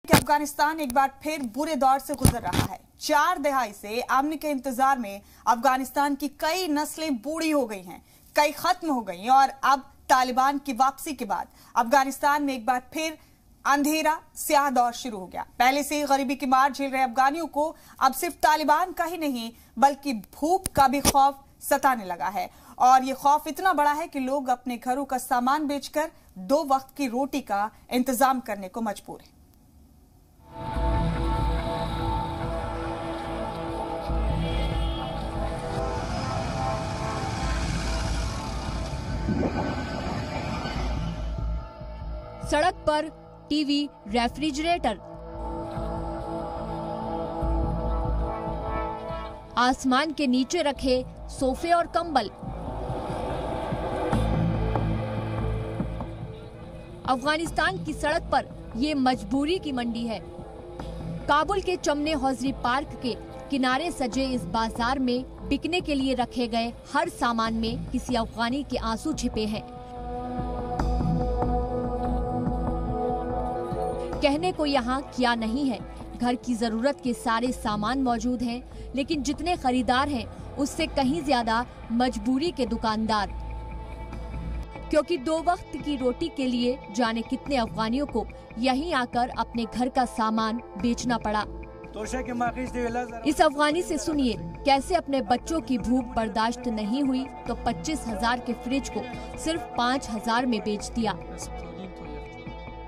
कि अफगानिस्तान एक बार फिर बुरे दौर से गुजर रहा है। 4 दहाई से अमन के इंतजार में अफगानिस्तान की कई नस्लें बूढ़ी हो गई हैं, कई खत्म हो गई और अब तालिबान की वापसी के बाद अफगानिस्तान में एक बार फिर अंधेरा स्याह दौर शुरू हो गया। पहले से ही गरीबी की मार झेल रहे अफगानियों को अब सिर्फ तालिबान का ही नहीं बल्कि भूख का भी खौफ सताने लगा है और ये खौफ इतना बड़ा है कि लोग अपने घरों का सामान बेचकर 2 वक्त की रोटी का इंतजाम करने को मजबूर हैं। सड़क पर टीवी, रेफ्रिजरेटर, आसमान के नीचे रखे सोफे और कंबल। अफगानिस्तान की सड़क पर ये मजबूरी की मंडी है। काबुल के चमने हौजरी पार्क के किनारे सजे इस बाजार में बिकने के लिए रखे गए हर सामान में किसी अफगानी के आंसू छिपे हैं। कहने को यहाँ क्या नहीं है, घर की जरूरत के सारे सामान मौजूद हैं, लेकिन जितने खरीदार हैं उससे कहीं ज्यादा मजबूरी के दुकानदार, क्योंकि 2 वक्त की रोटी के लिए जाने कितने अफगानियों को यहीं आकर अपने घर का सामान बेचना पड़ा। इस अफगानी से सुनिए कैसे अपने बच्चों की भूख बर्दाश्त नहीं हुई तो 25,000 के फ्रिज को सिर्फ 5,000 में बेच दिया।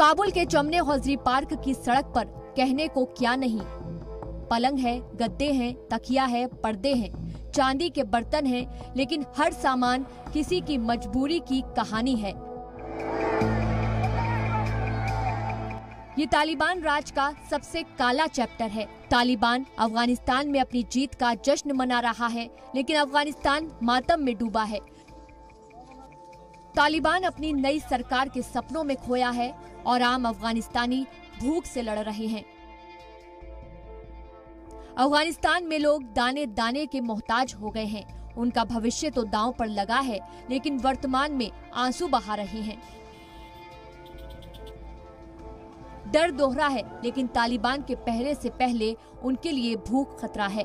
काबुल के चमने हौजरी पार्क की सड़क पर कहने को क्या नहीं, पलंग है, गद्दे हैं, तकिया है, पर्दे हैं, चांदी के बर्तन हैं, लेकिन हर सामान किसी की मजबूरी की कहानी है। ये तालिबान राज का सबसे काला चैप्टर है। तालिबान अफगानिस्तान में अपनी जीत का जश्न मना रहा है, लेकिन अफगानिस्तान मातम में डूबा है। तालिबान अपनी नई सरकार के सपनों में खोया है और आम अफगानिस्तानी भूख से लड़ रहे हैं। अफगानिस्तान में लोग दाने दाने के मोहताज हो गए हैं। उनका भविष्य तो दांव पर लगा है, लेकिन वर्तमान में आंसू बहा रहे हैं। डर दोहरा है, लेकिन तालिबान के पहरे से पहले उनके लिए भूख खतरा है।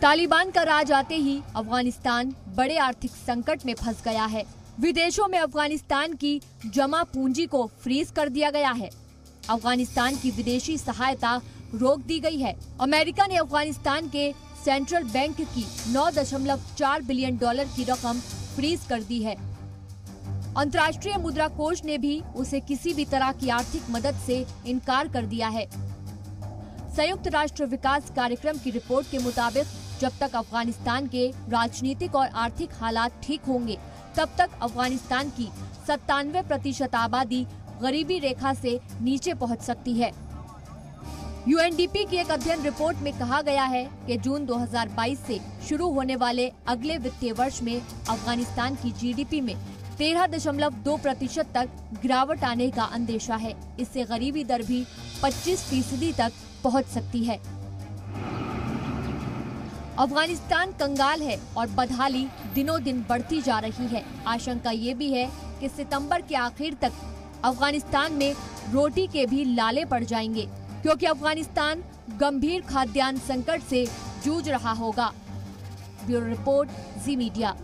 तालिबान का राज आते ही अफगानिस्तान बड़े आर्थिक संकट में फंस गया है। विदेशों में अफगानिस्तान की जमा पूंजी को फ्रीज कर दिया गया है। अफगानिस्तान की विदेशी सहायता रोक दी गई है। अमेरिका ने अफगानिस्तान के सेंट्रल बैंक की 9.4 बिलियन डॉलर की रकम फ्रीज कर दी है। अंतर्राष्ट्रीय मुद्रा कोष ने भी उसे किसी भी तरह की आर्थिक मदद से इनकार कर दिया है। संयुक्त राष्ट्र विकास कार्यक्रम की रिपोर्ट के मुताबिक जब तक अफगानिस्तान के राजनीतिक और आर्थिक हालात ठीक होंगे तब तक अफगानिस्तान की 97% आबादी गरीबी रेखा से नीचे पहुंच सकती है। यूएनडीपी की एक अध्ययन रिपोर्ट में कहा गया है कि जून 2022 से शुरू होने वाले अगले वित्तीय वर्ष में अफगानिस्तान की जीडीपी में 13.2% तक गिरावट आने का अंदेशा है। इससे गरीबी दर भी 25% तक पहुंच सकती है। अफगानिस्तान कंगाल है और बदहाली दिनों दिन बढ़ती जा रही है। आशंका ये भी है कि सितंबर के आखिर तक अफगानिस्तान में रोटी के भी लाले पड़ जाएंगे, क्योंकि अफगानिस्तान गंभीर खाद्यान्न संकट से जूझ रहा होगा। ब्यूरो रिपोर्ट, जी मीडिया।